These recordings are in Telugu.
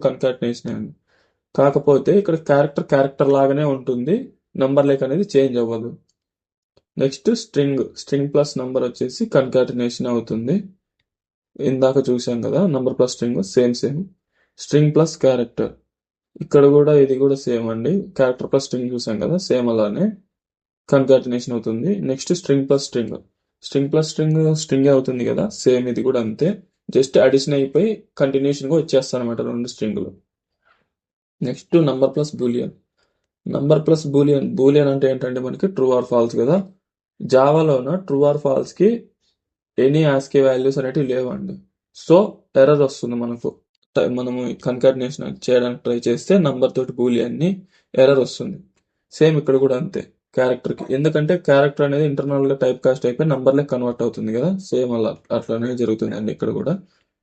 కన్కాటినేషన్ అండి. కాకపోతే ఇక్కడ క్యారెక్టర్ లాగానే ఉంటుంది, నంబర్ లేక్ అనేది చేంజ్ అవ్వదు. నెక్స్ట్ స్ట్రింగ్ ప్లస్ నంబర్ వచ్చేసి కన్కాటినేషన్ అవుతుంది. ఇందాక చూసాం కదా, number plus string same. String plus character, ఇక్కడ కూడా ఇది కూడా సేమ్ అండి. క్యారెక్టర్ ప్లస్ స్ట్రింగ్ చూసాం కదా, సేమ్ అలానే కన్కాటినేషన్ అవుతుంది. నెక్స్ట్ స్ట్రింగ్ ప్లస్ స్ట్రింగ్ అవుతుంది కదా, సేమ్ ఇది కూడా అంతే. జస్ట్ అడిషన్ అయిపోయి కంటిన్యూషన్గా వచ్చేస్తాను అనమాట రెండు స్ట్రింగులు. నెక్స్ట్ నంబర్ ప్లస్ బూలియన్ అంటే ఏంటంటే మనకి ట్రూ ఆర్ ఫాల్స్ కదా. జావాలోన ట్రూ ఆర్ ఫాల్స్కి ఎనీ ఆస్కీ వాల్యూస్ అనేటివి లేవండి. సో ఎర్రర్ వస్తుంది మనము కన్కాటినేషన్ చేయడానికి ట్రై చేస్తే నంబర్ తోటి బూలియన్ని ఎర్రర్ వస్తుంది. సేమ్ ఇక్కడ కూడా అంతే క్యారెక్టర్కి, ఎందుకంటే క్యారెక్టర్ అనేది ఇంటర్నల్గా టైప్ కాస్ట్ అయిపోయి నంబర్లే కన్వర్ట్ అవుతుంది కదా, సేమ్ అట్లానే జరుగుతుంది అండి.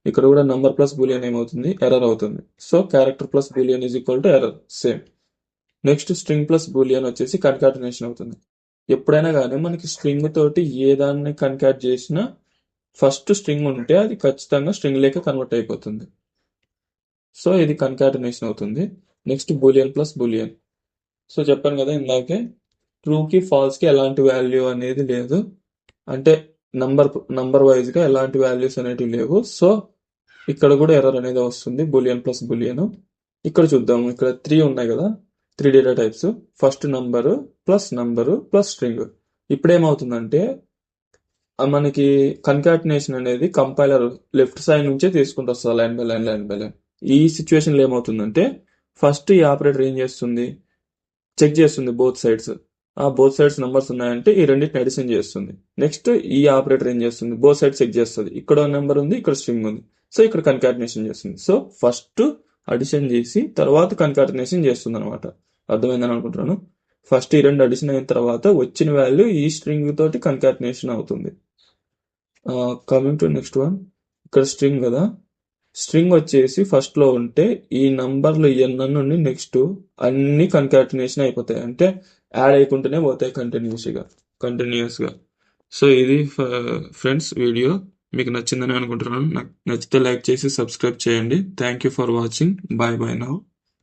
ఇక్కడ కూడా నంబర్ ప్లస్ బూలియన్ ఏమవుతుంది, ఎర్రర్ అవుతుంది. So character plus Boolean is equal to error, same. Next string plus Boolean వచ్చేసి కన్కాటినేషన్ అవుతుంది. ఎప్పుడైనా కానీ మనకి స్ట్రింగ్ తోటి ఏ దాన్ని కన్కాట్ చేసినా ఫస్ట్ స్ట్రింగ్ ఉంటే అది ఖచ్చితంగా స్ట్రింగ్ లేక కన్వర్ట్ అయిపోతుంది. సో ఇది కన్కాటినేషన్ అవుతుంది. Next Boolean plus Boolean. So చెప్పాను కదా ఇందాకే, ట్రూకి ఫాల్స్కి ఎలాంటి వాల్యూ అనేది లేదు, అంటే నంబర్ వైజ్గా ఎలాంటి వాల్యూస్ అనేటివి లేవు. సో ఇక్కడ కూడా ఎర్రర్ అనేది వస్తుంది, బూలియన్ ప్లస్ బూలియన్. ఇక్కడ చూద్దాము, ఇక్కడ 3 ఉన్నాయి కదా, 3 data types. First number plus string. ఇప్పుడు ఏమవుతుందంటే మనకి కన్కాటినేషన్ అనేది కంపైలర్ లెఫ్ట్ సైడ్ నుంచే తీసుకుంటూ వస్తుంది, లైన్ బై లైన్. ఈ సిచ్యువేషన్లో ఏమవుతుందంటే ఫస్ట్ ఈ ఆపరేటర్ ఏం చేస్తుంది, చెక్ చేస్తుంది బోత్ సైడ్స్ నెంబర్స్ ఉన్నాయంటే ఈ రెండింటిని అడిషన్ చేస్తుంది. నెక్స్ట్ ఈ ఆపరేటర్ ఏం చేస్తుంది, బోత్ సైడ్స్ చెక్ చేస్తుంది, ఇక్కడ నెంబర్ ఉంది, ఇక్కడ స్ట్రింగ్ ఉంది, సో ఇక్కడ కన్కాటినేషన్ చేస్తుంది. సో ఫస్ట్ అడిషన్ చేసి తర్వాత కన్కాటినేషన్ చేస్తుంది అనమాట. అర్థమైందని అనుకుంటున్నాను. ఫస్ట్ ఈ రెండు అడిషన్ అయిన తర్వాత వచ్చిన వాల్యూ ఈ స్ట్రింగ్ తోటి కన్కాటినేషన్ అవుతుంది. కమింగ్ టు నెక్స్ట్ వన్, ఇక్కడ స్ట్రింగ్ కదా, స్ట్రింగ్ వచ్చేసి ఫస్ట్లో ఉంటే ఈ నంబర్లు ఎన్న నుండి నెక్స్ట్ అన్ని కన్కాటినేషన్ అయిపోతాయి, అంటే యాడ్ అయికుంటూనే పోతాయి కంటిన్యూస్గా. సో ఇది ఫ్రెండ్స్ వీడియో, మీకు నచ్చిందని అనుకుంటున్నాను. నాకు నచ్చితే లైక్ చేసి సబ్స్క్రైబ్ చేయండి. Thank you for watching. Bye now.